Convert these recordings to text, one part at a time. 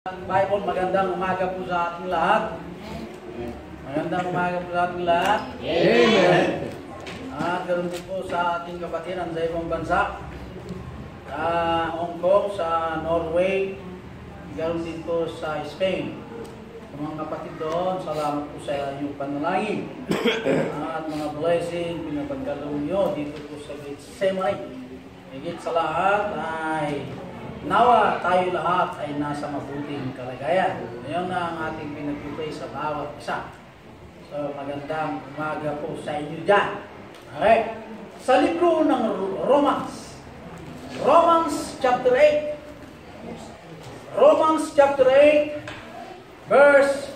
Bible, magandang umaga po sa ating lahat. Magandang umaga po sa ating lahat. Amen. At ganoon din po sa ating kapatiran sa ibang bansa. Sa Hong Kong, sa Norway, ganoon din po sa Spain. Sa mga kapatid doon, salamat po sa inyong panalangin. At mga blessing, pinapagkaloob nyo dito po sa Gethsemane. Higit sa lahat ay nawa tayo lahat ay nasa mabuting kalagayan. Ngayon na ang ating pinag-pray sa bawat isa. So magandang umaga po sa inyo dyan. Okay. Sa libro ng Romans. Romans chapter 8. Romans chapter 8 verse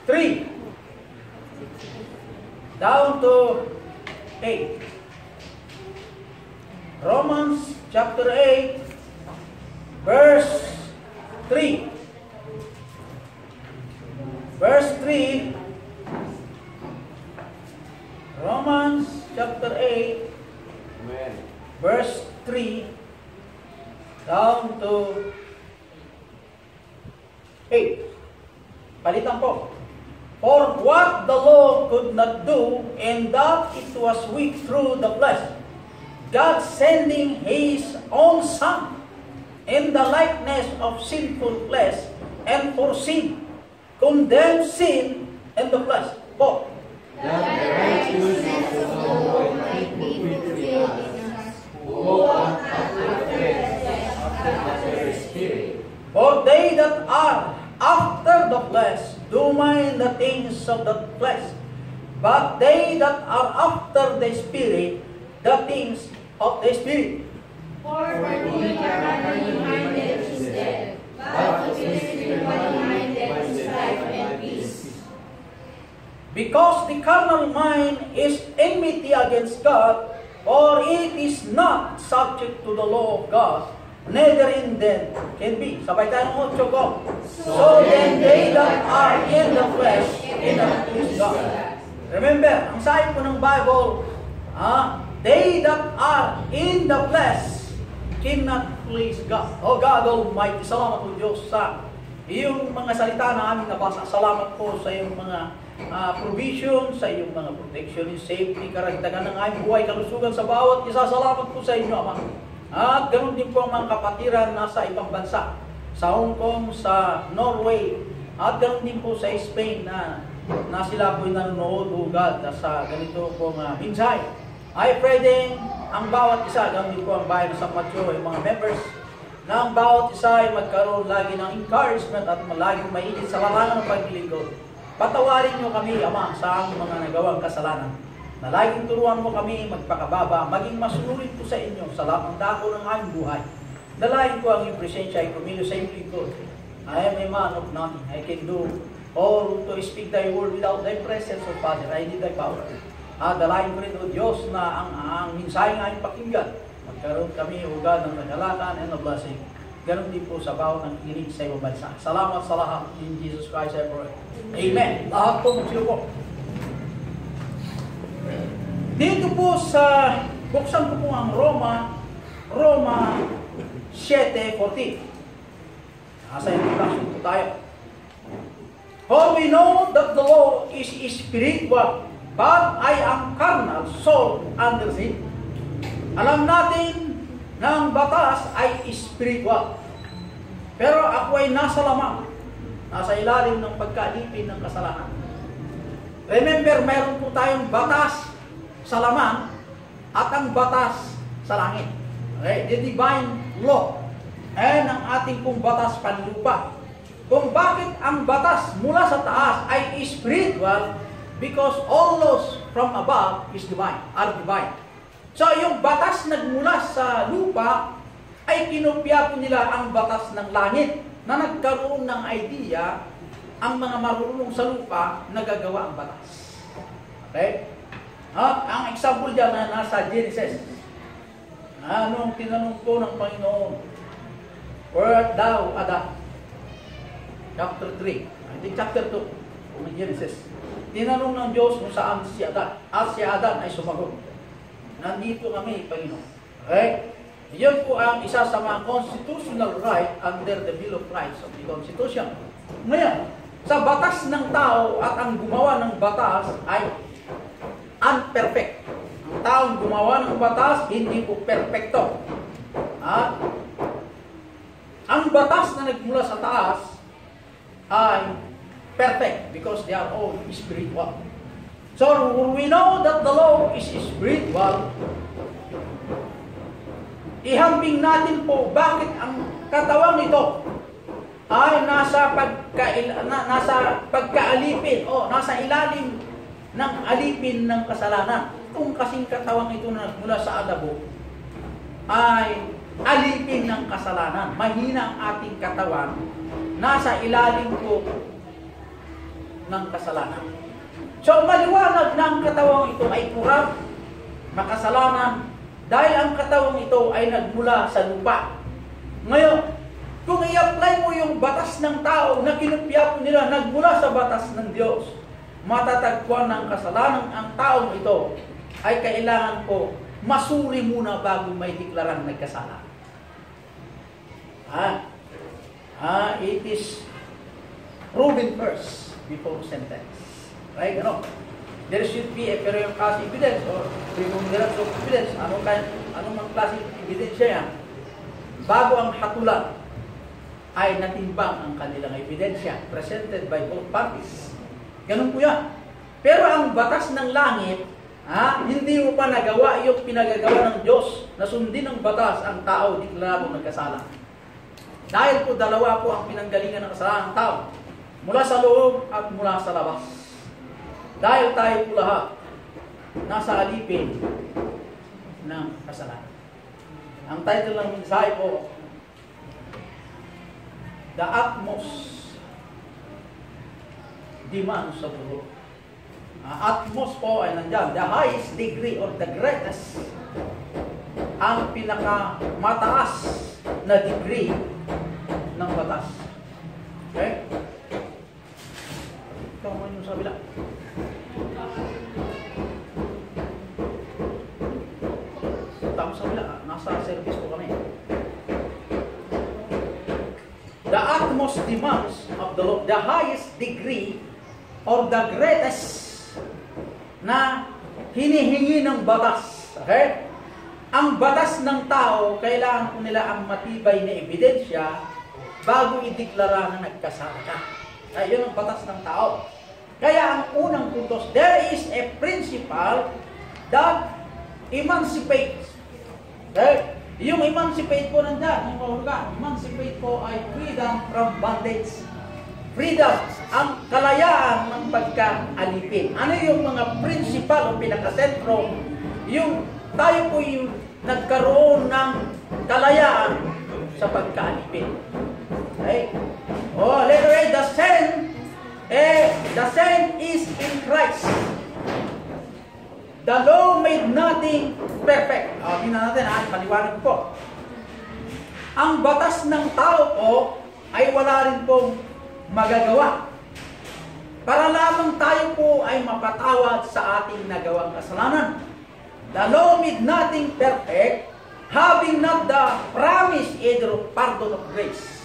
3 down to 8. Romans chapter 8 verse 3. Verse 3. Romans chapter 8 Amen. verse 3 down to 8. Palitan po. For what the law could not do, and that it was weak through the flesh, God sending His own Son in the likeness of sinful flesh, and for sin, condemned sin in the flesh. For That the righteousness of the law might be fulfilled in us, who walk after the flesh, after the Spirit. For they that are after the flesh do mind the things of the flesh, but they that are after the Spirit, the things of the Spirit. For the carnal-minded is death, but the Spirit-minded is life and peace. Because the carnal mind is enmity against God, for it is not subject to the law of God, neither in them can be. Sabay tayo ng 8 ko. So then they that are in the flesh cannot please God. Remember, ang sabi po ng Bible, they that are in the flesh cannot please God. Oh God Almighty, salamat po Diyos sa iyong mga salita na aming nabasa. Salamat po sa iyong mga provision, sa iyong mga protection and safety, karagdagan ng aming buhay, kalusugan sa bawat isa. Salamat po sa inyo, Ama. At ganoon din po ang mga kapatiran nasa ibang bansa, sa Hong Kong, sa Norway, at ganoon din po sa Spain na sila po'y nanonood ugad sa ganito pong mensahe. I pray din ang bawat isa, ganoon din po ang bayan sa Matyo, yung mga members, na ang bawat isa ay magkaroon lagi ng encouragement at laging mainit sa larangan ng paglilingkod. Patawarin niyo kami, Ama, sa aming mga nagawang kasalanan, na laging turuan mo kami magpakababa, maging masunurin po sa inyo sa lamang dako ng aming buhay. Dalayan ko ang iyong presensya ay pumilo sa iyong lingkod. I am a man of nothing. I can do all to speak thy word without thy presence, O Father. I need thy power. Dalayan ko rin, O Diyos, na ang mensahe ng aming pakinggan, magkaroon kami, O God, ng nagalakan and a blessing. Ganon din po sa bawat ng kinig sa ibang bansa. Salamat sa lahat. In Jesus Christ I pray. Amen. Lahat po, magsilo po. Dito po sa, buksan ko po ang Roma 7:14. Nasa introduction po tayo. For we know that the law is spiritual, but I am carnal, sold under sin. Alam natin na ang batas ay spiritual, pero ako ay nasa lamang, nasa ilalim ng pagkalipin ng kasalanan. Remember, mayroon po tayong batas sa lamang at ang batas sa langit. Okay? The divine law. And ang ating pong batas panlupa. Kung bakit ang batas mula sa taas ay spiritual, because all laws from above is divine, are divine. So yung batas nagmula sa lupa ay kinopya po nila ang batas ng langit na nagkaroon ng idea ang mga marunong sa lupa na gagawa ang batas. Okay? Ang example dyan na nasa Genesis. Anong tinanong po ng Panginoon? Where art thou, Adam? Chapter 3. I think chapter 2 ng Genesis. Tinanong ng Diyos kung saan si Adan. At si Adan ay sumagot, nandito kami, Panginoon. Okay? Iyon po ang isa sa mga constitutional right under the Bill of Rights of the Constitution. Ngayon, sa batas ng tao at ang gumawa ng batas ay unperfect. Ang taong gumawa ng batas, hindi po perfecto. At ang batas na nagmula sa taas ay perfect because they are all spiritual. So we know that the law is spiritual. Ihambing natin po bakit ang katawan nito ay nasa pagkaalipin o nasa ilalim ng alipin ng kasalanan. Itong kasing katawan ito na mula sa adabo ay alipin ng kasalanan. Mahina ang ating katawan, nasa ilalim po ng kasalanan. So maliwanag na ang katawang ito ay kurap, makasalanan, dahil ang katawang ito ay nagmula sa lupa. Ngayon, kung i-apply mo yung batas ng tao na kinopya po nila nagmula sa batas ng Diyos, matatagpuan ng kasalanan ang taong ito ay kailangan po masuri muna bago may deklarang nagkasala. It is proven first before sentence. Right? Ano? There should be a period class evidence or preponderance of evidence. Anong klase ebidensya yan? Bago ang hatulan ay natimbang ang kanilang ebidensya presented by both parties. Ganun po yan. Pero ang batas ng langit, hindi mo pa nagawa yung pinagagawa ng Diyos na sundin ng batas ang tao deklarado nagkasala. Dahil po dalawa po ang pinanggalingan ng kasalanan ng tao. Mula sa loob at mula sa labas. Dahil tayo po lahat nasa alipin ng kasalanan. Ang title ng mensahe po, The Utmost Demands of the Lord. Utmost po ay nandyan, the highest degree or the greatest, ang pinakamataas na degree ng batas. Okay? Ito naman yung sabila. Tama sabila, nasa service po kami. The utmost demands of the Lord, the highest degree or the greatest na hinihingi ng batas. Okay? Ang batas ng tao, kailangan po nila ang matibay na ebidensya bago ideklara na nagkasala ka. Yun ang batas ng tao. Kaya ang unang puntos, there is a principle that emancipates. Okay? Yung emancipate po nandyan, yung emancipate po ay freedom from bondage. Freedom, ang kalayaan ng pagkaalipin. Ano yung mga principle o pinakasentro? Yung tayo po yung nagkaroon ng kalayaan sa pagkaalipin. Okay? Letter A, the saint is in Christ. The law made nothing perfect. Tingnan natin, paliwanag po. Ang batas ng tao po ay wala rin pong magagawa. Para lamang tayo po ay mapatawad sa ating nagawang kasalanan. The law made nothing perfect, having not the promise either of pardon of grace.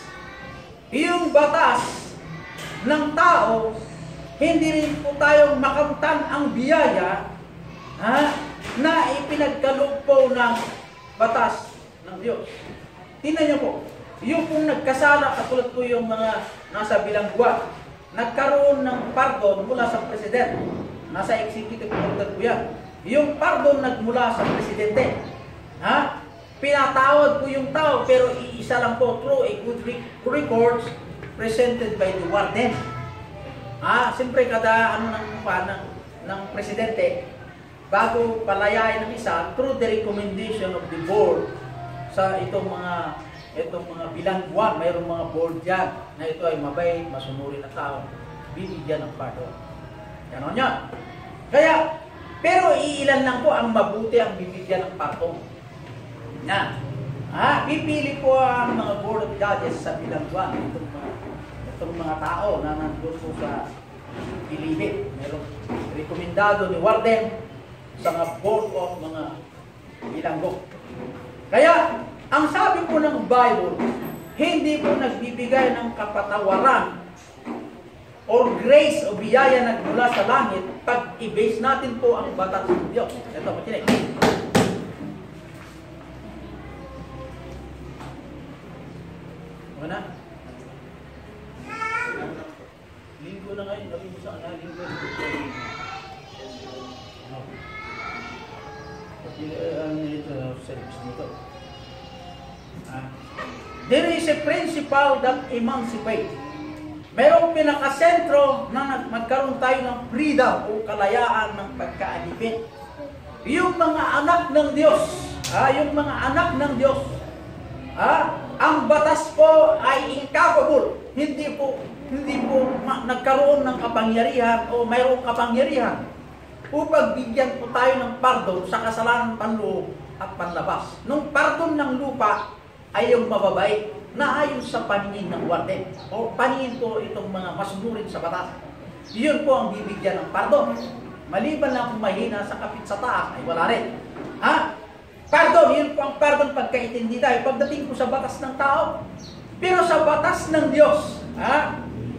Yung batas ng tao, hindi rin po tayong makamtan ang biyaya na ipinagkaloob po ng batas ng Diyos. Tingnan niyo po, yung pong nagkasala, katulad po yung mga nasa bilangguan, nagkaroon ng pardon mula sa presidente. Nasa executive order po yan. Yung pardon nagmula sa presidente. Pinatawad po yung tao, pero iisa lang po through a good records presented by the warden. Siyempre kada ng presidente, bago palayain ng isa, through the recommendation of the board sa itong mga bilangguan, mayroong mga board yan na ito ay mabait, masunurin na tao, bibigyan ng pardon. Ganon yan. Kaya, pero iilan lang po ang mabuti ang bibigyan ng pardon. Pipili po ang mga board of judges sa bilangguan, itong mga tao na nandun po sa bilibid. Mayroong rekomendado ni warden sa mga board of mga bilanggo. Kaya, Ang sabi po ng Bible, hindi po nagbibigay ng kapatawaran or grace o biyaya nagmula sa langit pag i-base natin po ang batas ng Diyos. Ito, makinig. Mana? Linggo na ngayon, sabi mo sa anak, linggo. Service dito. There is a principle that emancipate. Merong pinakasentro na magkaroon tayo ng freedom o kalayaan ng pagkaalipin. Yung mga anak ng Diyos, yung mga anak ng Diyos, ang batas po ay incapable. Hindi po nagkaroon ng kapangyarihan o mayroong kapangyarihan upang bigyan po tayo ng pardon sa kasalanan panloob at panlabas. Nung pardon ng lupa ay yung mababait na ayon sa paningin ng warden o paningin po itong mga masunurin sa batas. Yun po ang bibigyan ng pardon. Maliban lang kung mahina sa kapit sa taas ay wala rin. Pardon, yun po ang pardon pagkaintindi tayo pagdating po sa batas ng tao. Pero sa batas ng Diyos,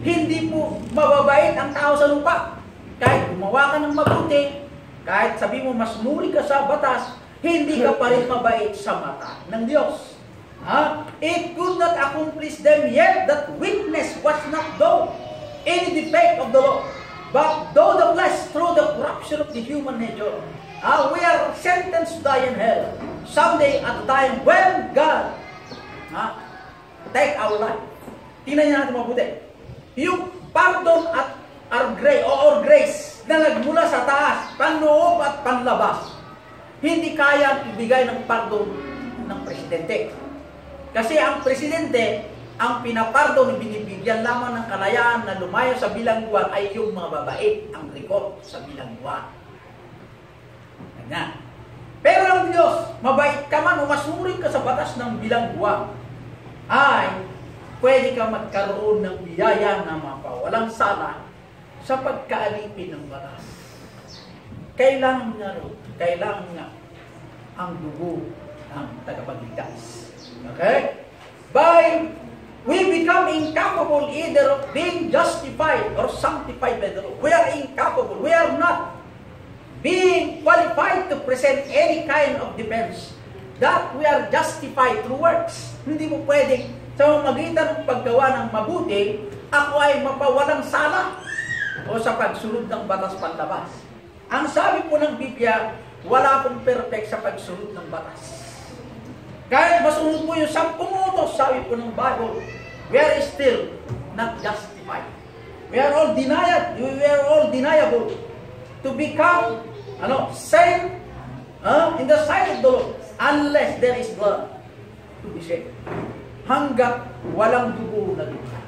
hindi po mababait ang tao sa lupa. Kahit gumawa ka ng mabuti, kahit sabi mo mas nuri ka sa batas, hindi ka pa rin mabait sa mata ng Diyos. It could not accomplish them yet that witness was not though any defect of the law, but though the flesh through the corruption of the human nature, we are sentenced to die in hell someday at the time when God take our life. Tingnan niyo natin mabuti. Yung pardon at or grace na nagmula sa taas, panloob at panlabas, hindi kaya ibigay ng pardon ng presidente. Kasi ang presidente, ang pinapardon, binibigyan lamang ng kalayaan na lumayo sa bilangguan ay yung mga babait, ang record sa bilangguan. Ganyan. Pero ang Diyos, mabait ka man o masuring ka sa batas ng bilangguan, ay pwede ka magkaroon ng biyaya na mapawalang sala sa pagkaalipin ng batas. Kailangan nga ang dugo ng tagapagligtas. Okay? We become incapable either of being justified or sanctified by the law. We are incapable. We are not being qualified to present any kind of defense that we are justified through works. Hindi mo pwedeng sa pamamagitan ng paggawa ng mabuti, ako ay mapawalang sala o sa pagsunod ng batas panlabas. Ang sabi po ng Biblia, wala pong perfect sa pagsunod ng batas. Kahit masunod po yung 10 utos, sabi po ng Bible, we are still not justified. We are all denied. We are all deniable to become saved in the sight of the Lord unless there is blood to be shed. Hanggat walang dugo na lupa.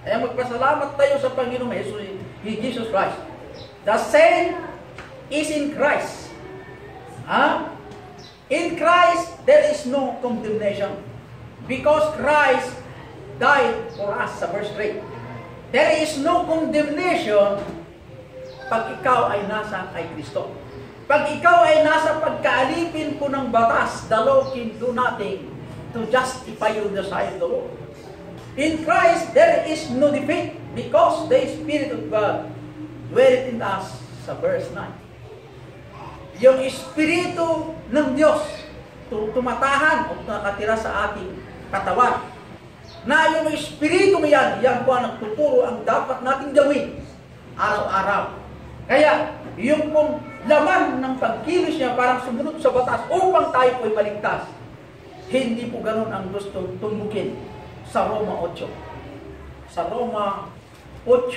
Kaya magpasalamat tayo sa Panginoong Jesus Christ. The same is in Christ. In Christ, there is no condemnation. Because Christ died for us, sa verse 3. There is no condemnation pag ikaw ay nasa kay Kristo. Pag ikaw ay nasa pagkaalipin po ng batas, the law can do nothing to justify you in the sight of the Lord. In Christ, there is no defeat because the Spirit of God dwelleth in us, sa verse 9. Yung Espiritu ng Diyos tumatahan o nakatira sa ating katawan. Na yung Espiritu yan po ang nagtuturo ang dapat nating gawin araw-araw. Kaya, yung pong laman ng pagkilos niya parang sumunod sa batas upang tayo po'y maligtas. Hindi po ganun ang gustong tumbukin sa Roma 8. Sa Roma 8,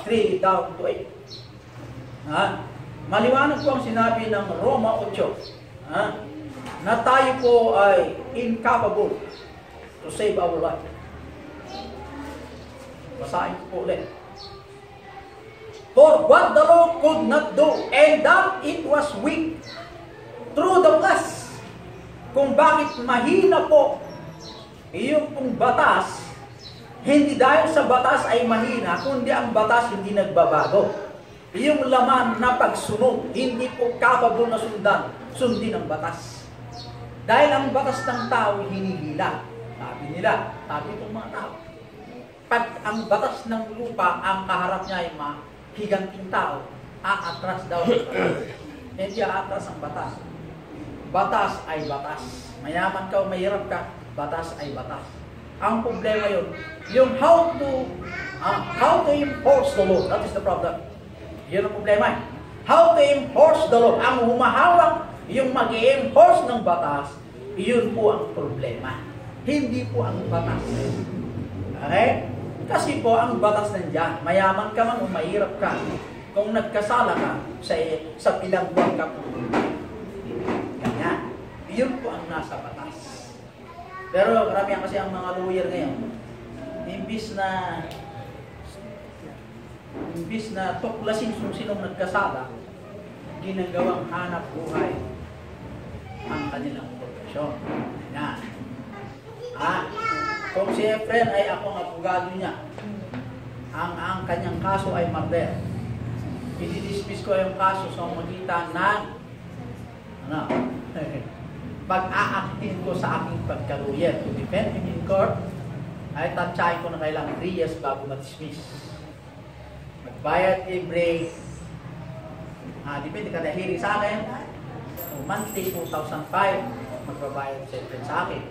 3 down to 8. Maliwanag po ang sinabi ng Roma 8. Na tayo po ay incapable to save our life. Basahin po ulit. For what the law could not do, and that it was weak through the flesh. Kung bakit mahina po iyong pong batas, hindi dahil sa batas ay mahina, kundi ang batas hindi nagbabago. Iyong laman na pagsunod, hindi po capable na sundin ang batas. Dahil ang batas ng tao hinihila. Sabi nila, sabi itong mga tao. Pag ang batas ng lupa, ang kaharap niya ay higanting tao, aatras daw ang batas. Hindi aatras ang batas. Batas ay batas. Mayaman ka o mahirap ka, batas ay batas. Ang problema yun, yung how to enforce the law. That is the problem. Yun ang problema. How to enforce the law. Ang humahawak, yung mag-i-enforce ng batas, yun po ang problema. Hindi po ang batas. Okay? Kasi po ang batas nandiyan. Mayaman ka man o mahirap ka. Kung nagkasala ka sa ilang buwan ka po. Ganyan. Yun po ang nasa batas. Pero karamihan kasi ang mga lawyer ngayon, imbis na tuklasin kung sinong nagkasala, ginagawang hanap buhay ang kanilang profesyon. Yan. Kung si Efren ay akong abogado niya, ang kanyang kaso ay murder. I-dismiss ko yung kaso sa magitan ng pag-aactin ko sa aking pagka-lawyer to defend him in court, ay tansyahin ko na kailangan 3 years bago ma-dismiss. Magbayad every depende kada hearing sa akin, monthly 2,005 magbabayad sa akin.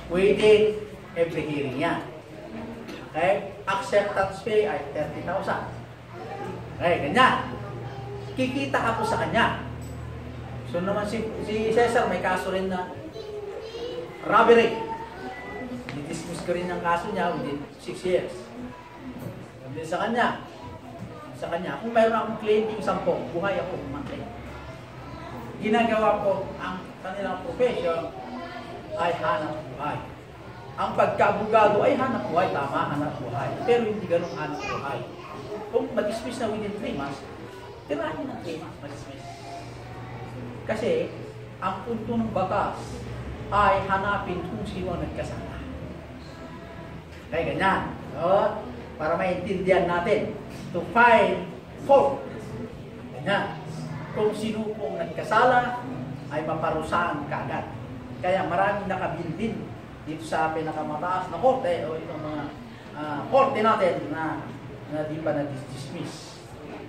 Waiting every hearing yan. Okay? Acceptance fee ay 30,000. Okay, ganyan. Kikita ako sa kanya. So naman si Cesar may kaso rin na robbery. I-dismiss ko rin ang kaso niya within 6 years. Sabi sa kanya, kung mayroon akong claiming 10, buhay ako monthly. Ginagawa ko ang kanilang profession ay hanap buhay. Ang pagka-abogado ay hanap buhay, tama, hanap buhay. Pero hindi ganun hanap buhay. Kung mag-dismiss na within 3 months, tirahin ng 3 months mag-dismiss. Kasi, ang punto ng batas ay hanapin kung sino ang nagkasala. Kaya ganyan. So, para maintindihan natin, to find fault. Ganyan. Kung sino pong nagkasala, ay maparusahan kaagad. Kaya maraming nakabilbin dito sa pinakamataas na korte o itong mga korte natin na di pa na-dismiss.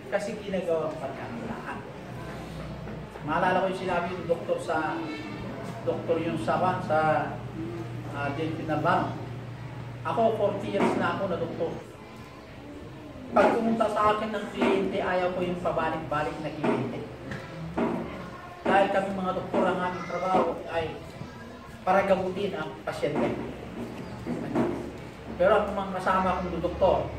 Kasi ginagawang pagkakalaan. Maalala ko yung sinabi ng doktor yung sa Delphine Albano. Ako, 40 years na ako na doktor. Pag pumunta sa akin ng kliyente, ayaw ko yung pabalik-balik na kliyente. Dahil kami mga doktor, ang aming trabaho ay para gamutin ang pasyente. Pero ang mga kasama kong doktor,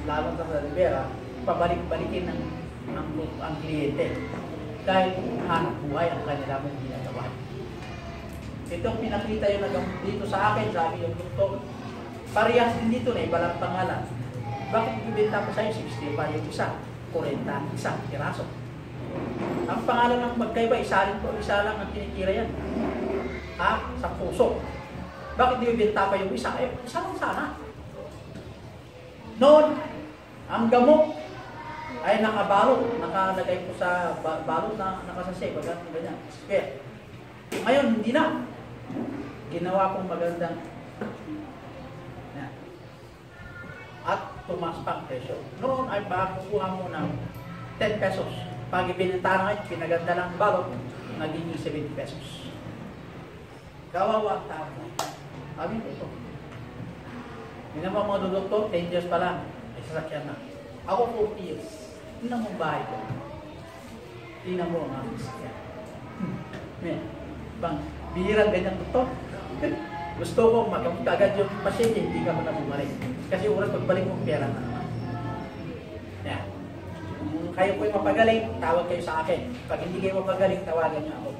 lalo na sa Rivera, pabalik-balikin ang kliyente. Dahil hanap buhay ang kanila mong ginagawa. Itong pinakita yung nagamot dito sa akin, sabi yung doktor, parehas din dito na iba lang pangalan. Bakit ibibenta ko sa'yo 65 yung isa, 40 isang piraso? Ang pangalan ng magkaiba, isa lang ang tinitira yan. Sa puso. Bakit ibibenta pa yung isa? Isa lang sana. Noon, ang gamot ay nakabalot, nakalagay ko sa balot na nakasasay, ganyan. Ngayon, hindi na. Ginawa kong magandang at tumaas pang presyo. Noon ay kukuha mo ng 10 pesos. Pag ibinenta na ngayon, pinaganda ng balot, naging 70 pesos. Kawawa ang tao. Sabi ko ito. Hindi naman mga doktor, 10 years pa lang, ay sasakyan na. Ako 40 years. Tingnan mo ang bahay ko. Tingnan mo ang aming sasakyan. Bihirang ganyan doktor. Gusto ko magamot agad yung pasyente, hindi ka mo na bumalik. Kasi oras pagbalik mo, pera na naman. Yan. Kung kayo po'y mapagaling, tawag kayo sa akin. Pag hindi kayo mapagaling, tawagan niyo ako.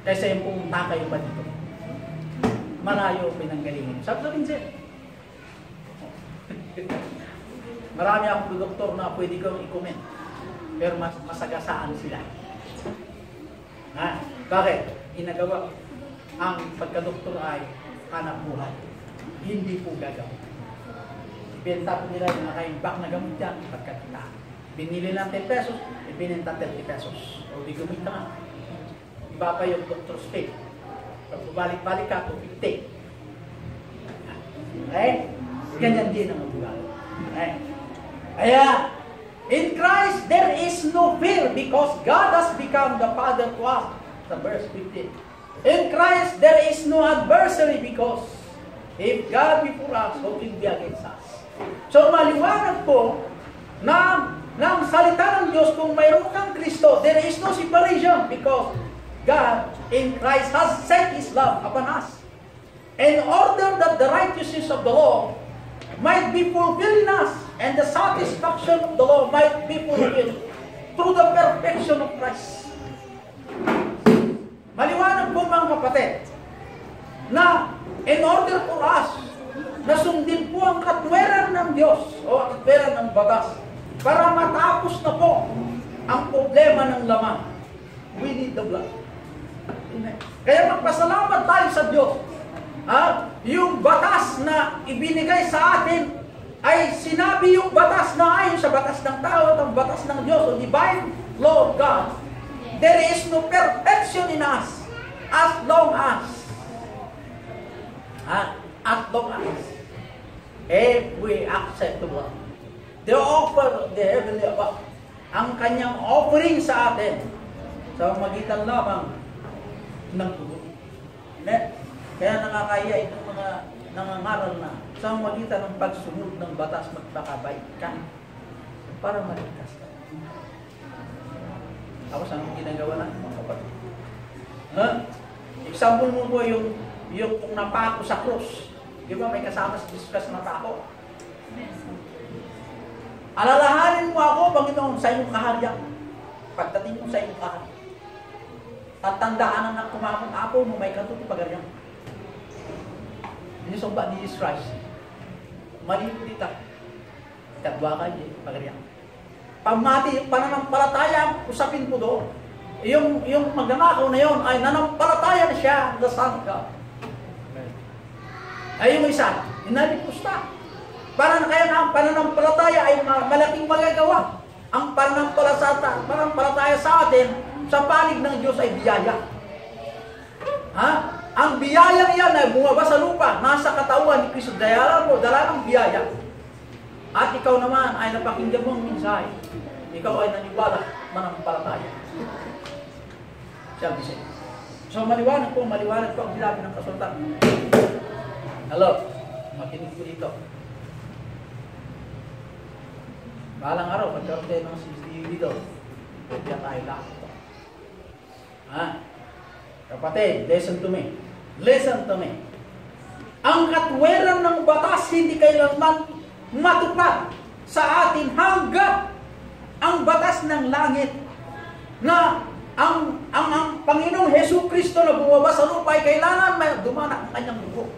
Kasi yung pumunta kayo ba dito? Malayo pinanggalingin. Sabi sa Vincent. Marami akong doktor na pwede kong i-comment. Pero masagasaan sila. Bakit? Ginagawa ang pagka-doktor ay hanap buhay. Hindi po gagawin. Ibenta po nila yung nakaimbak na gamot yan, pagkakita. Binili lang 10 pesos, ibinenta 30 pesos. O di gumita nga. iba pa yung doctor's faith. Pag bumalik-balik ka, 250. Ganyan din ang buhay. Kaya, in Christ, there is no fear because God has become the Father to us. The verse 15. In Christ, there is no adversary because if God be for us, who will be against us? So, maliwanag po na ng salita ng Diyos kung mayroon kang Kristo, there is no separation because God in Christ has set His love upon us. In order that the righteousness of the law might be fulfilled in us and the satisfaction of the law might be fulfilled through the perfection of Christ. Maliwanag po mga kapatid na in order for us na sundin po ang katwiran ng Diyos o katwiran ng batas para matapos na po ang problema ng laman, we need the blood. Amen. Kaya magpasalamat tayo sa Diyos. Yung batas na ibinigay sa atin ay sinabi yung batas na ayon sa batas ng tao at ang batas ng Diyos, o divine law of God. There is no perfection in us as long as if we accept the blood. The offer of the heavenly above, ang kanyang offering sa atin sa magitan lamang ng dugo. Kaya nakakaya itong mga nangangaral na sa magitan ng pagsunod ng batas magpakabait ka para maligtas ka. Tapos anong ginagawa natin mga kapatid? Example mo po yung kung napako sa krus. Di ba may kasama sa discuss na tako? Alalahanin mo ako, Panginoon, sa iyong kaharian. Pagdating mo sa iyong kaharian. At tandaan na kumamon ako mo may katuti pagarian. Ini sobat ni Jesus Christ. Mali po dito. Kadwa ka di pagarian. Pamati, pananampalataya, usapin po doon. Yung magnanakaw na yon ay nanampalataya na siya the Son of God. Ay yung isa, inalipusta. Kaya na ang pananampalataya ay malaking magagawa. Ang pananampalataya sa atin sa panig ng Diyos ay biyaya. Ang biyaya yan ay bumaba sa lupa, nasa katawan ni Kristo. Dala ng biyaya. At ikaw naman ay napakinggan mo ang mensahe. Ikaw ay naniwala, manampalataya. Sabi siya. So maliwanag po ang sinabi ng kasultan. Hello, makinig ko dito. Balang araw, pagkaroon tayo ng CCTV dito, pwede tayo lahat. Kapatid, listen to me. Listen to me. Ang katwiran ng batas hindi kailanman matupad sa atin hanggat ang batas ng langit na ang Panginoong Hesus Kristo na bumaba sa lupa ay kailangan may dumanak ang kanyang dugo.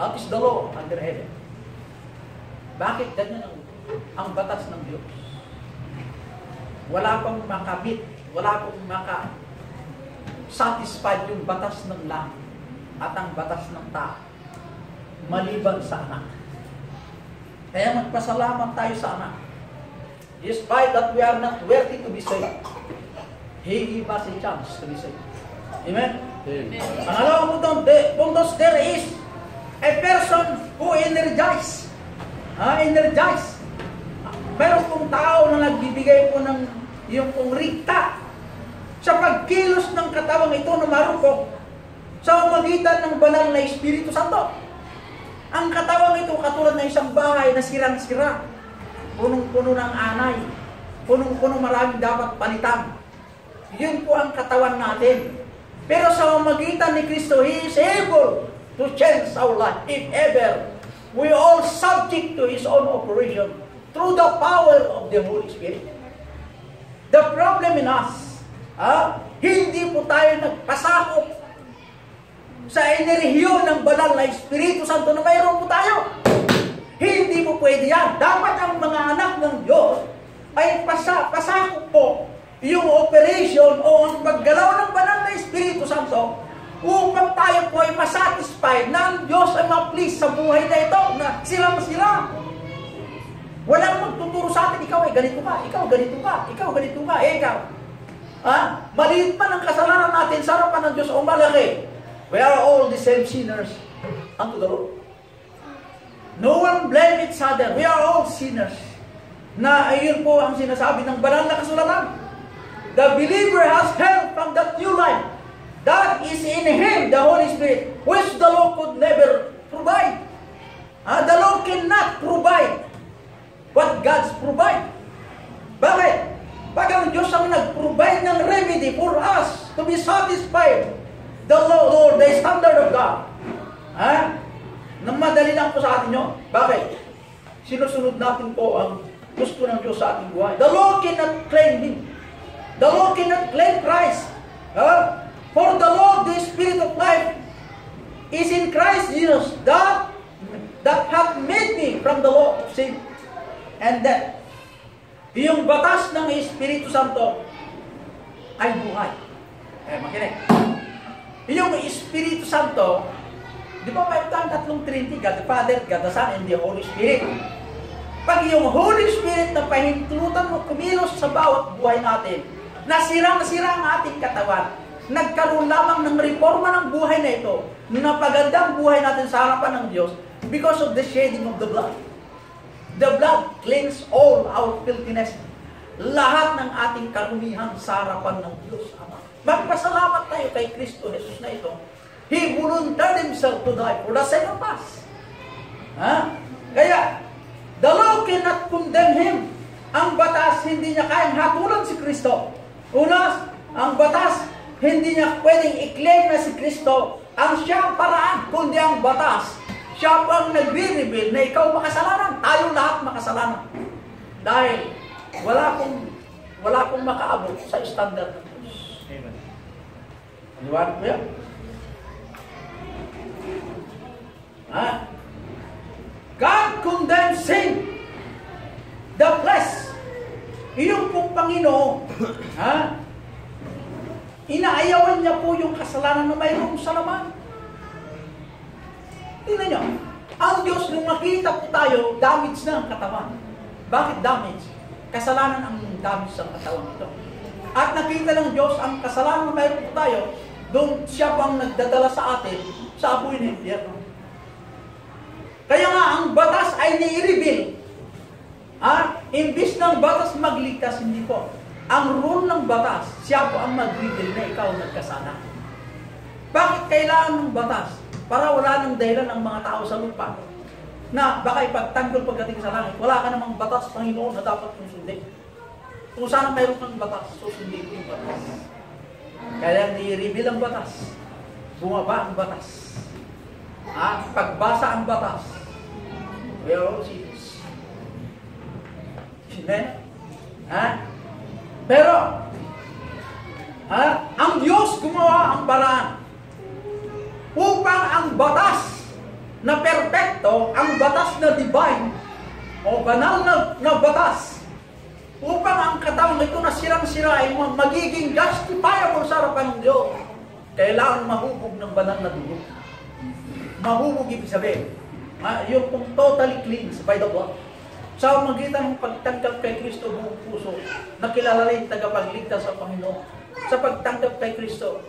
That is the law under heaven. Bakit ganyan ang batas ng Diyos? Wala pang makabit, wala pang satisfied yung batas ng langit at ang batas ng tao maliban sa anak. Kaya magpasalamat tayo sa anak. Despite that we are not worthy to be saved, He gave us a chance to be saved. Amen? Pangalawang puntos, there is a person who energize. Energize. Meron pong tao na nagbibigay po ng yung pong rikta sa pagkilos ng katawang ito na marupok sa magitan ng banal na Espiritu Santo. Ang katawang ito katulad ng isang bahay na sirang-sira, punong-puno ng anay, punong-puno maraming dapat palitan. Yun po ang katawan natin. Pero sa magitan ni Kristo, He is able to change our life if ever we all subject to His own operation through the power of the Holy Spirit. The problem in us, hindi po tayo nagpasakop sa enerhiyo ng banal na Espiritu Santo na mayroon po tayo. Hindi po pwede yan. Dapat ang mga anak ng Diyos ay pasakop po yung operation o ang paggalaw ng banal na Espiritu Santo upang tayo po ay masatisfied na ang Diyos ay ma-please sa buhay na ito na sila. Walang magtuturo sa atin, ikaw ay ganito ka, ikaw ganito ka, ikaw ganito ka, ikaw. Maliit man ang kasalanan natin sa harapan ng Diyos o malaki, we are all the same sinners unto the Lord. No one blame each other. We are all sinners. Na ayun po ang sinasabi ng banal na kasulatan. The believer has help from that new life that is in him, the Holy Spirit, which the law could never provide. The law cannot provide what God's provide. Bakit? Pag ang Diyos ang nag-provide ng remedy for us to be satisfied, the law or the standard of God. Nang madali lang po sa atin yun. Bakit? Sinusunod natin po ang gusto ng Diyos sa ating buhay. The law cannot claim Him. The law cannot claim Christ. For the law, the Spirit of life, is in Christ Jesus, that hath made me from the law of sin and death. Yung batas ng Espiritu Santo ay buhay. Makinig. Yung Espiritu Santo, di ba may tatlong Trinity, God the Father, God the Son, and the Holy Spirit. Pag yung Holy Spirit na pahintulutan mo kumilos sa bawat buhay natin, nasirang-sira ang ating katawan, nagkaroon lamang ng reforma ng buhay na ito, napaganda ang buhay natin sa harapan ng Diyos because of the shedding of the blood. The blood cleans all our filthiness. Lahat ng ating karumihan sa harapan ng Diyos Ama. Magpasalamat tayo kay Kristo Jesus na ito. He volunteered Himself to die for the sake of us. Kaya, the law cannot condemn Him. Ang batas, hindi niya kayang hatulan si Kristo. Una, ang batas, hindi niya pwedeng i-claim na si Kristo ang siyang paraan, kundi ang batas. Siya ang nagre-reveal na ikaw makasalanan. Tayo lahat makasalanan. Dahil wala pong makaabot sa standard ng Diyos. Amen. Aniwan ko yan? God condemns sin. The flesh. Iyong pong Panginoon, inaayawan niya po yung kasalanan na mayroon sa laman. Tingnan niyo, ang Diyos nung nakita po tayo, damage na ang katawan. Bakit damage? Kasalanan ang damage sa katawan ito. At nakita ng Diyos ang kasalanan na mayroon po tayo, doon siya pang nagdadala sa atin sa apoy ng impyerno. Kaya nga, ang batas ay nai-reveal. Imbis ng batas magligtas, hindi po. Ang rule ng batas, siya po ang mag-reveal na ikaw nagkasala. Bakit kailangan ng batas? Para wala nang dahilan ng mga tao sa lupa na baka ipagtanggol pagdating sa langit. Wala ka namang batas, Panginoon, na dapat mong sundin. Kung sana mayroon kang batas, susundin ko yung batas. Kaya ni-reveal ang batas. Bumaba ang batas. Pagbasa ang batas. We are all sinners. Amen? Pero, ang Diyos gumawa ang paraan upang ang batas na perpekto, ang batas na divine, o banal na batas, upang ang katawan ito na sirang-sira ay magiging justifiable sa harapan ng Diyos, kailangan mahubog ng banal na dugo. Mahubog ibig sabihin, yung pong totally cleansed by the blood. Sa magitan ng pagtanggap kay Kristo buong puso, nakilala rin tagapagligtas sa Panginoon. Sa pagtanggap kay Kristo,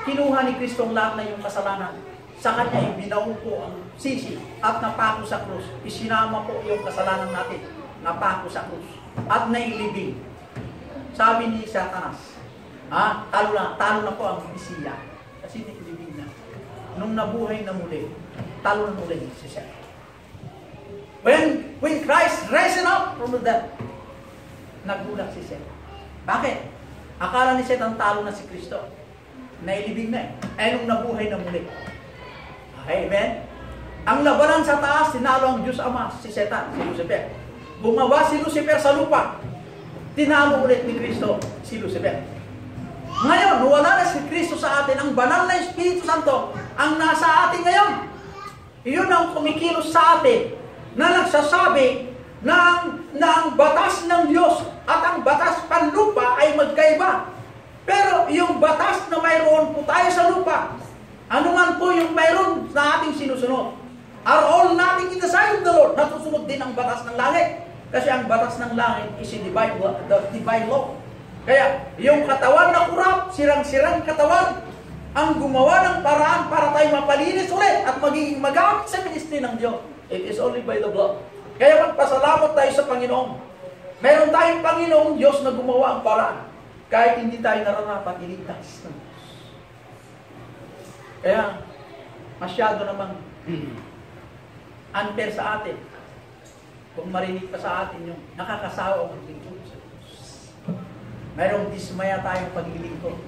kinuha ni Kristo ang lahat na yung kasalanan. Sa Kanya, ibinaw po ang sisi at napako sa krus. Isinama po yung kasalanan natin, napako sa krus. At nailibing. Sabi ni Satanas, talo na po ang Mesiya. Kasi nailibing na. Nung nabuhay na muli, talo na muli si Satan. When Christ risen up from the dead, nagulat si Satan. Bakit? Akala ni Satan talo na si Kristo. Nailibing na nung nabuhay na muli. Okay, amen? Ang labanan sa taas, tinalo ang Diyos Ama, si Satan, si Lucifer. Bumawa si Lucifer sa lupa. Tinalo ulit ni Kristo si Lucifer. Ngayon, wala na si Kristo sa atin. Ang banal na Espiritu Santo ang nasa atin ngayon. Iyon ang kumikilos sa atin na nagsasabi na ang batas ng Diyos at ang batas panlupa ay magkaiba. Pero yung batas na mayroon po tayo sa lupa, ano man po yung mayroon na ating sinusunod, are all nothing in the sight of the Lord. Natusunod din ang batas ng langit. Kasi ang batas ng langit is the divine law. Kaya, yung katawan na kurap, sirang-sirang katawan, ang gumawa ng paraan para tayo mapalinis ulit at magiging magamit sa ministry ng Diyos. It is only by the blood. Kaya magpasalamat tayo sa Panginoon. Meron tayong Panginoong Diyos na gumawa ang paraan. Kahit hindi tayo nararapat iligtas. Kaya, masyado namang unfair sa atin. Kung marinig pa sa atin yung nakakasawa ang paglingkod sa Diyos. Merong dismaya tayong paglilingkod.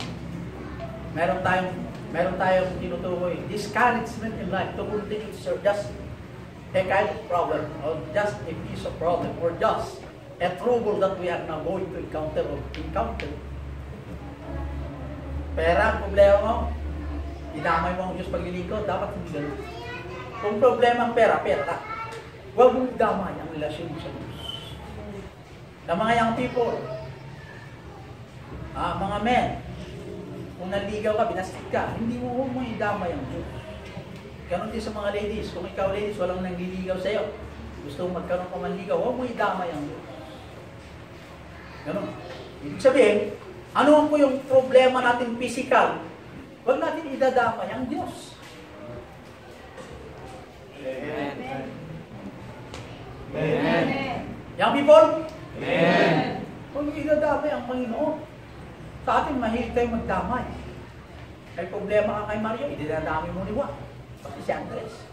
Meron tayong tinutukoy discouragement in life to continue to serve just a kind of problem or just a piece of problem or just a trouble that we are now going to encounter. Pera ang problema mo, idamay mo ang Diyos paglilingkod, dapat hindi ganun. Kung problema ang pera ka. Huwag mong idamay ang relasyon mo sa Diyos. Na mga young people, mga men, kung naligaw ka, binastik ka, huwag mo idamay ang Diyos. Ganon din sa mga ladies. Kung ikaw ladies, walang nangliligaw sa'yo. Gusto mong magkaroon ka manligaw, huwag mo idamay ang Diyos. Ganon. Ibig sabihin, ano po yung problema natin physical? Huwag natin idadamay ang Diyos. Amen. Amen. Young people? Amen. Huwag mo idadamay ang Panginoon. Sa atin, mahilig tayo magdamay. May problema ka kay Mario, idadamay mo ni Juan. Pati si Andres.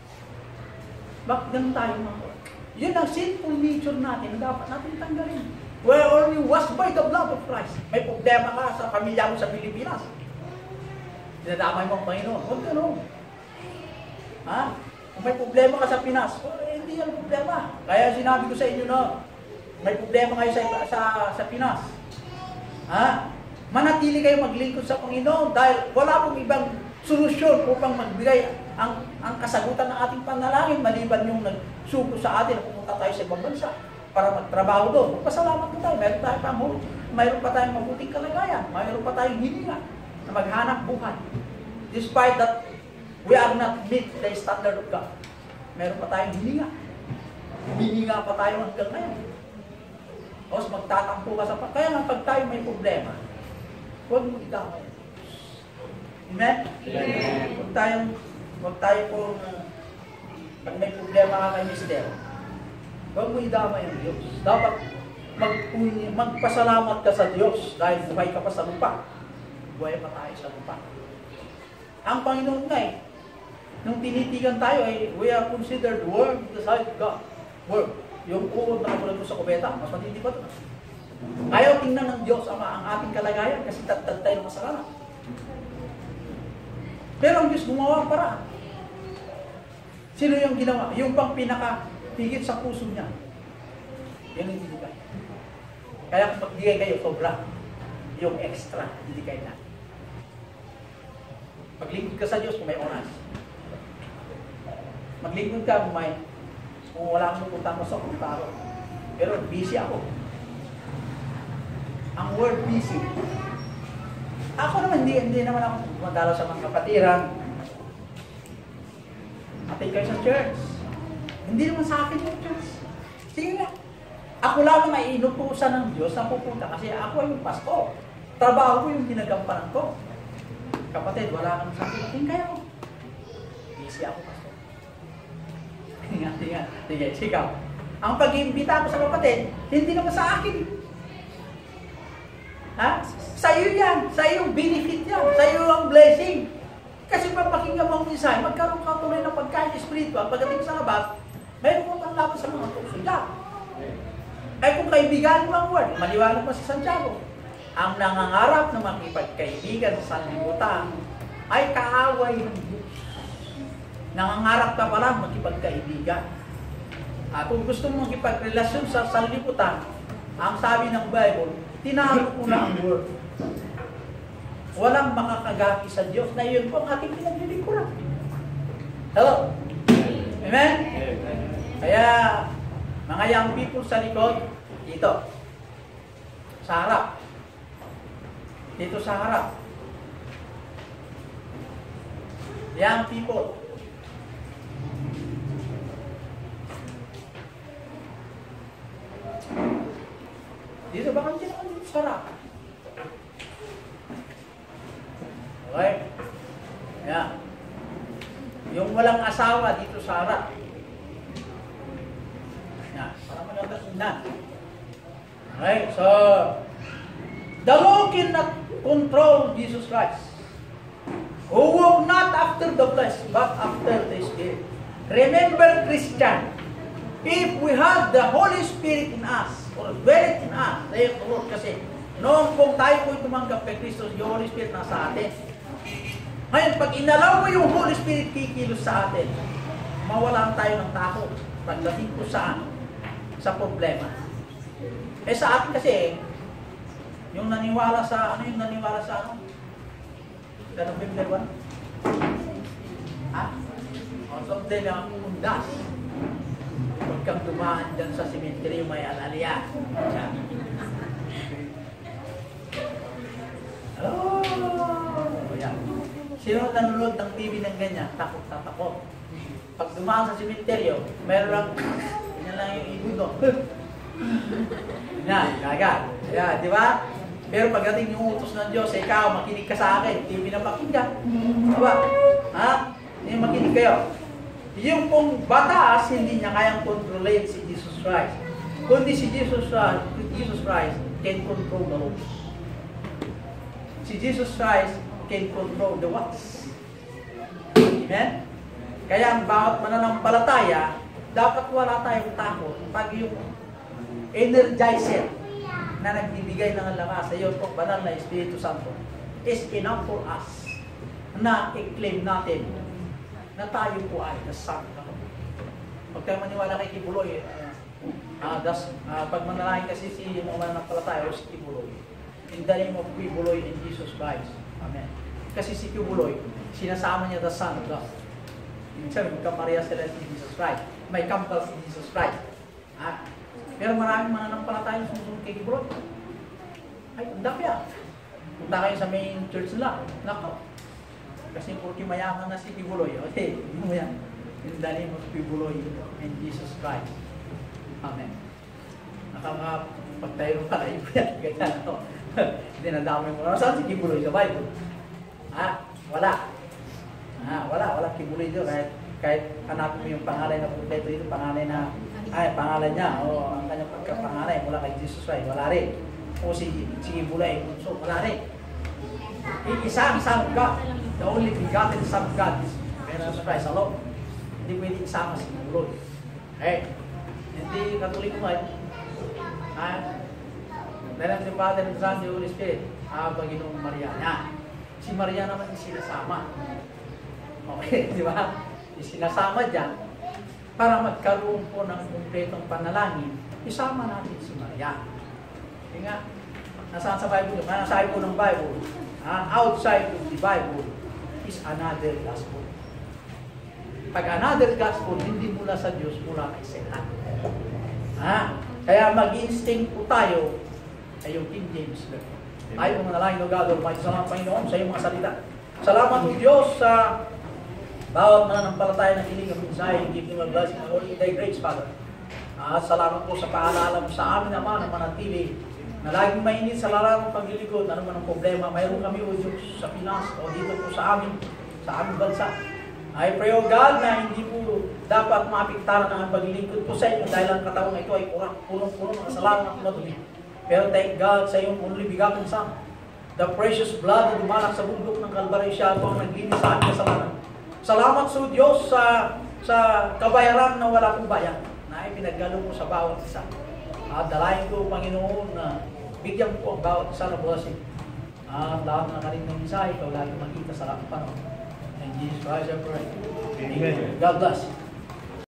Bakit ganun tayo mga? Yun ang sinful nature natin na dapat natin tanggalin. We're only washed by the blood of Christ. May problema ka sa pamilya mo sa Pilipinas. Dinadamay mo ang Panginoon. Huwag ganun. Ha? Kung may problema ka sa Pinas, hindi yan problema. Kaya sinabi ko sa inyo na may problema kayo sa Pinas. Ha? Manatili kayo maglingkod sa Panginoon dahil wala pong ibang solusyon upang magbigay ang kasagutan ng ating panalangin maliban yung nagsuko sa atin na pumunta tayo sa ibang bansa para magtrabaho doon. Magpasalamat na tayo. Mayroon pa tayong mabuting kalagayan. Mayroon pa tayong hininga na maghanap buhay. Despite that, we are not meet the standard of God. Mayroon pa tayong hininga. Hininga pa tayo hanggang ngayon. O magtatampo ka sa kaya nga pag tayo may problema, huwag mo idamay. Amen? Amen. Huwag tayo kung pag may problema ka kay Mister, huwag mo idamay ang Diyos. Dapat magpasalamat ka sa Diyos dahil buhay ka pa sa lupa. Buhay pa tayo sa lupa. Ang Panginoon nga nung tinitigan tayo we are considered worm in the sight of God. Worm. Yung uod na katulad mo sa kubeta, mas matindi pa ito. Ayaw tingnan ng Diyos ang ating kalagayan kasi tatad tayo ng kasalanan. Pero ang Diyos gumawa ang paraan. Sino yung ginawa? Yung pang pinaka-higit sa puso niya. Yan yung binigay. Kaya kung magbigay kayo, sobra. Yung extra, binigay na. Maglingkod ka sa Diyos kung may oras. Maglingkod ka kung wala akong pupunta mo sa kumparo. Pero busy ako. Ang word busy. Ako naman, hindi naman ako magdalaw sa mga kapatiran. Atay kayo sa church. Hindi naman sa akin yung church. Sige nga. Ako lang may inutusan ng Diyos na pupunta kasi ako ay yung pastor. Trabaho ko yung ginagampanan ko. Kapatid, wala kang sakitin kayo. Busy ako, pastor. Tingnan. Sige, sigaw. Ang pag-iimbita ko sa kapatid, hindi naman sa akin. Ha? Sa iyo yan. Sa iyo yung benefit yan. Sa iyo ang blessing. Kasi papakinggan mo ang mensahe, magkaroon ka tuloy ng pagkain espiritual. Pagdating sa labas, mayroon mo panlaban sa mga tuksulda. Ay kung kaibigan mo ang word, maliwanag mo sa Santiago. Ang nangangarap na makipagkaibigan sa sanlibutan ay kaaway ng Diyos. Nangangarap ka pa lang makipagkaibigan. At kung gusto mo makipagrelasyon sa sanlibutan, ang sabi ng Bible, tinalo ko na ang word. Walang makakagaki sa Diyos na yun po ang ating pinaglilingkuran. Hello? Amen? Kaya, mga young people sa likod, dito. Sa harap. Dito sa harap. Young people. Dito, baka dito sa harap. asawa dito sa harap. Yan, para magandang tingnan. Okay, so, the law cannot control Jesus Christ, who walk not after the flesh, but after the Spirit. Remember, Christian, if we have the Holy Spirit in us, or dwelling in us, sayo the Lord kasi, noong kung tayo po'y tumanggap kay Kristo, yung Holy Spirit nasa atin. Ngayon, pag inalaw mo yung Holy Spirit kikilos sa atin, mawalan tayo ng takot pagdating ko sa problema. Eh sa atin kasi, yung naniwala sa November 1? Ha? O, so, din ang undas. Huwag kang dumaan dyan sa cemetery, may alalya. Oh, yan. Sino nanonood ng TV ng ganyan? Takot. Pag dumaan sa cemeteryo, meron lang, yan lang yung ibo doon. Yan, kagad. Yan, di ba? Pero pagdating yung utos ng Diyos, ikaw, makinig ka sa akin, hindi pinapakinggan. Diba? Ha? Hindi makinig kayo. Yung pong batas, hindi niya kayang kontrolin si Jesus Christ. Kundi si Jesus Christ can control the laws. Si Jesus Christ can control the what's. Amen? Kaya ang bawat mananampalataya, dapat wala tayong takot pag yung energizer na nagbibigay ng lakas sa iyo po banal na Espiritu Santo is enough for us na i-claim natin na tayo po ay the Son of God. Huwag tayo maniwala kay Kibuloy. Pag manalangin kasi si mga mananampalataya o si Kibuloy, in the name of Kibuloy in Jesus Christ. Amen. Kasi si Kibuloy, sinasama niya the Son of God. Ibig sabihin, magka-Maria sila si Jesus Christ. May kampal si Jesus Christ. Pero maraming mananampalataya yung sumusunod kay Kibuloy. Ay, ang dami punta kayo sa main church nila. Nako. Kasi porque mayaman na si Kibuloy. Okay, hindi mo yan. In the name of Kibuloy in Jesus Christ. Amen. Nakakapagtayo pala yung yan. Ganyan ito. Hindi nadamay mo. Saan si Kibuloy sa Bible? Wala. Wala Kibuloy dito. Kahit hanapin mo yung pangalan na kompleto dito, pangalan niya, o ang kanyang pagkapangalan mula kay Jesus Christ, wala rin. O si Kibuloy, so wala rin. Isang Son of God, the only begotten Son of God is Jesus Christ alone. Hindi pwede isama si Kibuloy. Hindi Katoliko nga. Meron si Father and Son, the Holy Spirit, Panginoong Maria niya. Si Maria naman isinasama. Okay, di ba? Isinasama dyan para magkaroon po ng kumpletong panalangin, isama natin si Maria. Kaya nga, nasaan sa Bible? Nasaan po ng Bible? Outside of the Bible is another gospel. Pag another gospel, hindi mula sa Diyos, mula kay Satan. Kaya mag-instinct po tayo ay yung King James Version. Tayo manalangin, O God Almighty, salamat Panginoon sa iyong mga salita. Salamat po Diyos sa bawat mananampalataya ng kinig ang mensahe, give them a blessing and only thy grace, Father. Salamat po sa paalala mo sa amin naman na manatili na laging mainit sa larangang paglilingkod, ano man ang problema, mayroon kami o Diyos sa Pinas o dito po sa aming bansa. I pray, O God, na hindi po dapat maapektaran ang paglilingkod po sa inyo dahil ang katawan ito ay punong-puno ng kasalanan at madumi. Pero thank God sa iyong only begotten Son, the precious blood na dumalak sa bundok ng Kalbaryo, siya ito ang naglinis sa ating kasalanan. Salamat sa Diyos sa kabayaran na wala pong bayan na ipinaggalo mo sa bawat isa. Dalayan ko, Panginoon, na bigyan ko ang bawat isa na blessing. Lahat na karin ng mensahe, ikaw lagi makita sa lahat panahon. In Jesus Christ I pray. Amen. God bless.